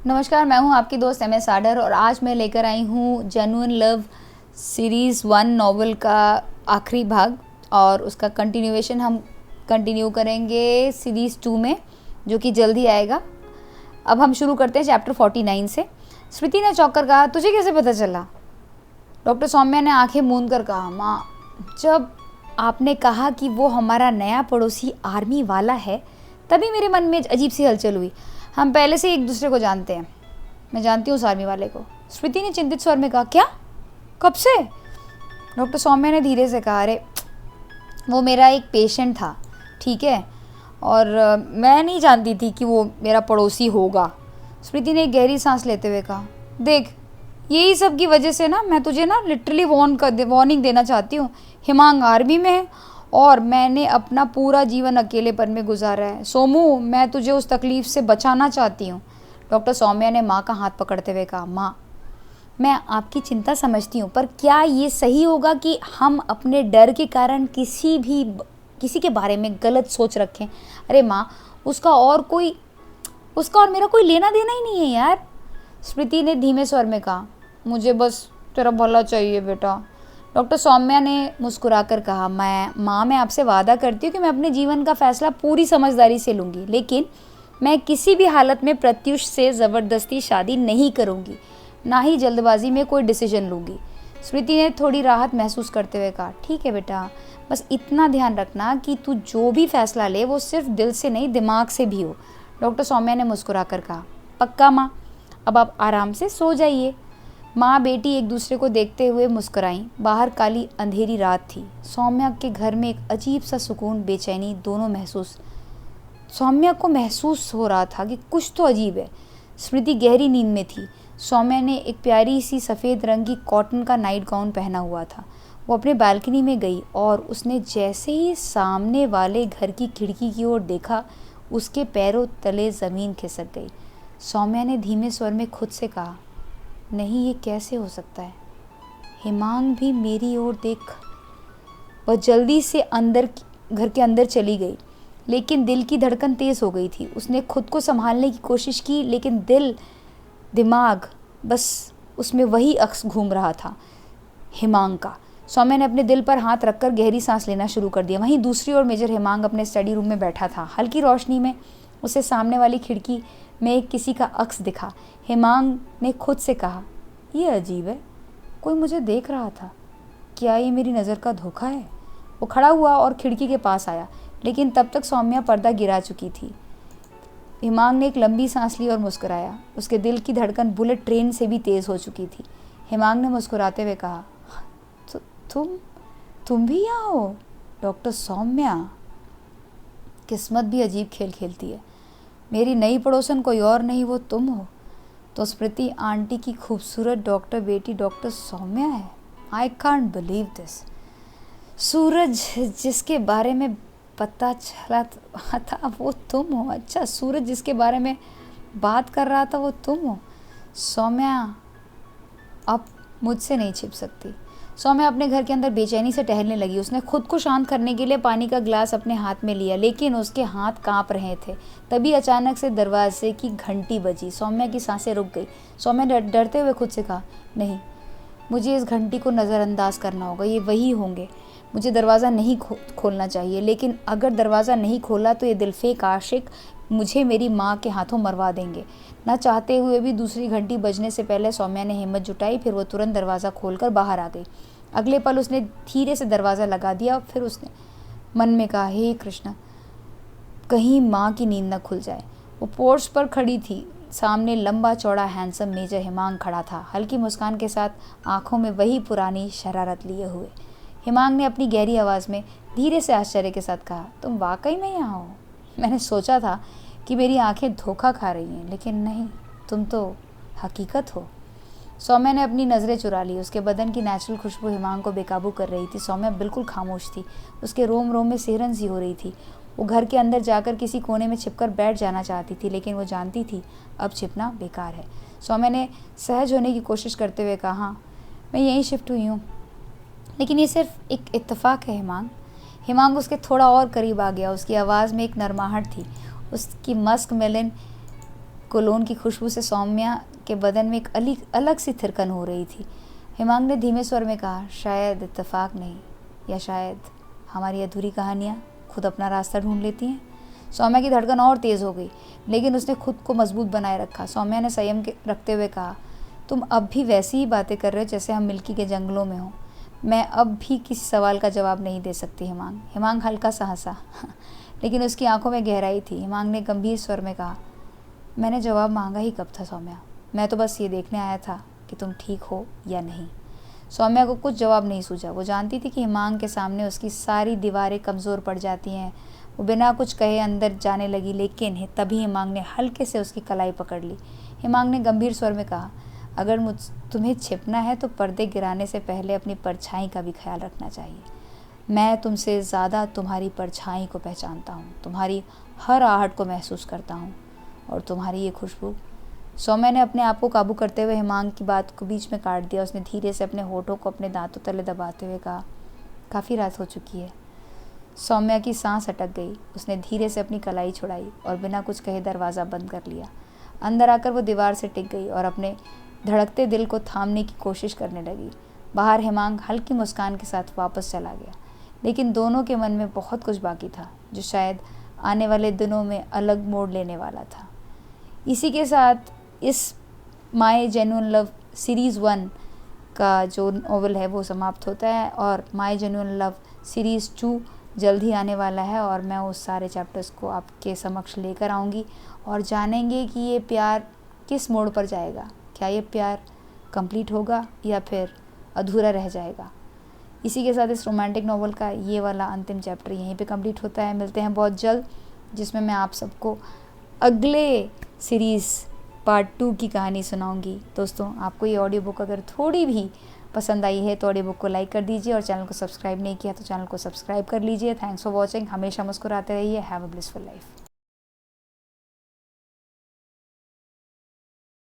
नमस्कार, मैं हूं आपकी दोस्त MS आडर और आज मैं लेकर आई हूं जेन्युइन लव सीरीज़ 1 नॉवल का आखिरी भाग और उसका कंटिन्यूएशन हम कंटिन्यू करेंगे सीरीज़ 2 में, जो कि जल्दी आएगा। अब हम शुरू करते हैं चैप्टर 49 से। स्मृति ने चौंक कर कहा, तुझे कैसे पता चला? डॉक्टर सौम्या ने आंखें मूंद कर कहा, माँ, जब आपने कहा कि वो हमारा नया पड़ोसी आर्मी वाला है, तभी मेरे मन में अजीब सी हलचल हुई। हम पहले से एक दूसरे को जानते हैं। मैं जानती हूँ उस आर्मी वाले को। स्मृति ने चिंतित स्वर में कहा, क्या? कब से? डॉक्टर सौम्या ने धीरे से कहा, अरे वो मेरा एक पेशेंट था, ठीक है, और मैं नहीं जानती थी कि वो मेरा पड़ोसी होगा। स्मृति ने एक गहरी सांस लेते हुए कहा, देख, यही सब की वजह से ना मैं तुझे ना लिटरली वार्निंग देना चाहती हूँ। हिमांग आर्मी में है और मैंने अपना पूरा जीवन अकेलेपन में गुजारा है। सोमू, मैं तुझे उस तकलीफ़ से बचाना चाहती हूँ। डॉक्टर सौम्या ने माँ का हाथ पकड़ते हुए कहा, माँ, मैं आपकी चिंता समझती हूँ, पर क्या ये सही होगा कि हम अपने डर के कारण किसी के बारे में गलत सोच रखें? अरे माँ, उसका और मेरा कोई लेना देना ही नहीं है यार। स्मृति ने धीमे स्वर में कहा, मुझे बस तेरा भला चाहिए बेटा। डॉक्टर सौम्या ने मुस्कुराकर कहा, मैं आपसे वादा करती हूँ कि मैं अपने जीवन का फैसला पूरी समझदारी से लूँगी, लेकिन मैं किसी भी हालत में प्रत्युष से ज़बरदस्ती शादी नहीं करूँगी, ना ही जल्दबाजी में कोई डिसीजन लूँगी। स्मृति ने थोड़ी राहत महसूस करते हुए कहा, ठीक है बेटा, बस इतना ध्यान रखना कि तू जो भी फैसला ले वो सिर्फ दिल से नहीं, दिमाग से भी हो। डॉक्टर सौम्या ने मुस्कुराकर कहा, पक्का माँ? अब आप आराम से सो जाइए। माँ बेटी एक दूसरे को देखते हुए मुस्कुराईं। बाहर काली अंधेरी रात थी। सौम्या के घर में एक अजीब सा सुकून, बेचैनी दोनों सौम्या को महसूस हो रहा था कि कुछ तो अजीब है। स्मृति गहरी नींद में थी। सौम्या ने एक प्यारी सी सफ़ेद रंग की कॉटन का नाइट गाउन पहना हुआ था। वो अपने बालकनी में गई और उसने जैसे ही सामने वाले घर की खिड़की की ओर देखा, उसके पैरों तले ज़मीन खिसक गई। सौम्या ने धीमे स्वर में खुद से कहा, नहीं, ये कैसे हो सकता है? हिमांग भी मेरी ओर देख। वह जल्दी से घर के अंदर चली गई, लेकिन दिल की धड़कन तेज़ हो गई थी। उसने खुद को संभालने की कोशिश की, लेकिन दिमाग बस उसमें वही अक्स घूम रहा था, हिमांग का। सौम्या ने अपने दिल पर हाथ रखकर गहरी सांस लेना शुरू कर दिया। वहीं दूसरी ओर मेजर हिमांग अपने स्टडी रूम में बैठा था। हल्की रोशनी में उसे सामने वाली खिड़की में किसी का अक्स दिखा। हिमांग ने खुद से कहा, यह अजीब है, कोई मुझे देख रहा था। क्या ये मेरी नज़र का धोखा है? वो खड़ा हुआ और खिड़की के पास आया, लेकिन तब तक सौम्या पर्दा गिरा चुकी थी। हिमांग ने एक लंबी सांस ली और मुस्कुराया। उसके दिल की धड़कन बुलेट ट्रेन से भी तेज़ हो चुकी थी। हिमांग ने मुस्कुराते हुए कहा, तुम भी यहाँ हो डॉक्टर सौम्या? किस्मत भी अजीब खेल खेलती है। मेरी नई पड़ोसन कोई और नहीं, वो तुम हो। तो स्मृति आंटी की खूबसूरत डॉक्टर बेटी डॉक्टर सौम्या है। I can't believe this. Suraj जिसके बारे में पता चला था वो तुम हो। अच्छा, सूरज जिसके बारे में बात कर रहा था वो तुम हो। सौम्या अब मुझसे नहीं छिप सकती। सौम्या अपने घर के अंदर बेचैनी से टहलने लगी। उसने खुद को शांत करने के लिए पानी का गिलास अपने हाथ में लिया, लेकिन उसके हाथ कांप रहे थे। तभी अचानक से दरवाजे की घंटी बजी। सौम्या की सांसें रुक गई। सौम्या ने डरते हुए खुद से कहा, नहीं, मुझे इस घंटी को नज़रअंदाज करना होगा, ये वही होंगे। मुझे दरवाज़ा नहीं खोलना चाहिए, लेकिन अगर दरवाज़ा नहीं खोला तो ये दिलफेक आशिक मुझे मेरी माँ के हाथों मरवा देंगे। ना चाहते हुए भी दूसरी घंटी बजने से पहले सौम्या ने हिम्मत जुटाई। फिर वो तुरंत दरवाज़ा खोलकर बाहर आ गई। अगले पल उसने धीरे से दरवाज़ा लगा दिया। फिर उसने मन में कहा, हे कृष्ण, कहीं माँ की नींद न खुल जाए। वो पोर्च पर खड़ी थी। सामने लंबा चौड़ा हैंडसम मेजर हिमांग खड़ा था, हल्की मुस्कान के साथ, आंखों में वही पुरानी शरारत लिए हुए। हिमांग ने अपनी गहरी आवाज़ में धीरे से आश्चर्य के साथ कहा, तुम वाकई में यहाँ हो? मैंने सोचा था कि मेरी आंखें धोखा खा रही हैं, लेकिन नहीं, तुम तो हकीकत हो। सौम्या ने अपनी नज़रें चुरा ली। उसके बदन की नेचुरल खुशबू हिमांग को बेकाबू कर रही थी। सौम्या बिल्कुल खामोश थी। उसके रोम रोम में सिहरन सी हो रही थी। वो घर के अंदर जाकर किसी कोने में छिपकर बैठ जाना चाहती थी, लेकिन वो जानती थी अब छिपना बेकार है। सौम्या ने सहज होने की कोशिश करते हुए कहा, हाँ, मैं यहीं शिफ्ट हुई हूँ, लेकिन ये सिर्फ एक इत्तेफाक है हिमांग। हिमांग उसके थोड़ा और करीब आ गया। उसकी आवाज़ में एक नरमाहट थी। उसकी मस्क मेलन कोलोन की खुशबू से सौम्या के बदन में एक अलग सी थिरकन हो रही थी। हिमांग ने धीमे स्वर में कहा, शायद इत्तेफाक नहीं, या शायद हमारी अधूरी कहानियाँ खुद अपना रास्ता ढूंढ लेती हैं। सौम्या की धड़कन और तेज़ हो गई, लेकिन उसने खुद को मजबूत बनाए रखा। सौम्या ने संयम रखते हुए कहा, तुम अब भी वैसी ही बातें कर रहे हो जैसे हम मिल्की के जंगलों में हों। मैं अब भी किसी सवाल का जवाब नहीं दे सकती हिमांग। हिमांग हल्का सा हंसा लेकिन उसकी आंखों में गहराई थी। हिमांग ने गंभीर स्वर में कहा, मैंने जवाब मांगा ही कब था सौम्या, मैं तो बस ये देखने आया था कि तुम ठीक हो या नहीं। सौम्या को कुछ जवाब नहीं सूझा। वो जानती थी कि हिमांग के सामने उसकी सारी दीवारें कमज़ोर पड़ जाती हैं। वो बिना कुछ कहे अंदर जाने लगी, लेकिन तभी हिमांग ने हल्के से उसकी कलाई पकड़ ली। हिमांग ने गंभीर स्वर में कहा, अगर तुम्हें छिपना है तो पर्दे गिराने से पहले अपनी परछाई का भी ख्याल रखना चाहिए। मैं तुमसे ज़्यादा तुम्हारी परछाई को पहचानता हूँ, तुम्हारी हर आहट को महसूस करता हूँ, और तुम्हारी ये खुशबू। सौम्या ने अपने आप को काबू करते हुए हिमांग की बात को बीच में काट दिया। उसने धीरे से अपने होठों को अपने दांतों तले दबाते हुए कहा, काफ़ी रात हो चुकी है। सौम्या की सांस अटक गई। उसने धीरे से अपनी कलाई छुड़ाई और बिना कुछ कहे दरवाज़ा बंद कर लिया। अंदर आकर वो दीवार से टिक गई और अपने धड़कते दिल को थामने की कोशिश करने लगी। बाहर हिमांग हल्की मुस्कान के साथ वापस चला गया, लेकिन दोनों के मन में बहुत कुछ बाकी था, जो शायद आने वाले दिनों में अलग मोड़ लेने वाला था। इसी के साथ is my genuine love series 1 का जो नॉवल है वो समाप्त होता है, और माय जेन्युइन लव सीरीज़ 2 जल्द ही आने वाला है, और मैं उस सारे चैप्टर्स को आपके समक्ष लेकर आऊँगी और जानेंगे कि ये प्यार किस मोड़ पर जाएगा। क्या ये प्यार कंप्लीट होगा या फिर अधूरा रह जाएगा। इसी के साथ इस रोमांटिक नॉवल का ये वाला अंतिम चैप्टर यहीं पे कंप्लीट होता है। मिलते हैं बहुत जल्द, जिसमें मैं आप सबको अगले सीरीज़ पार्ट 2 की कहानी सुनाऊंगी। दोस्तों, आपको ये ऑडियो बुक अगर थोड़ी भी पसंद आई है तो ऑडियो बुक को लाइक कर दीजिए, और चैनल को सब्सक्राइब नहीं किया तो चैनल को सब्सक्राइब कर लीजिए। Thanks for watching. हमेशा मुस्कुराते रहिए। Have a blissful life.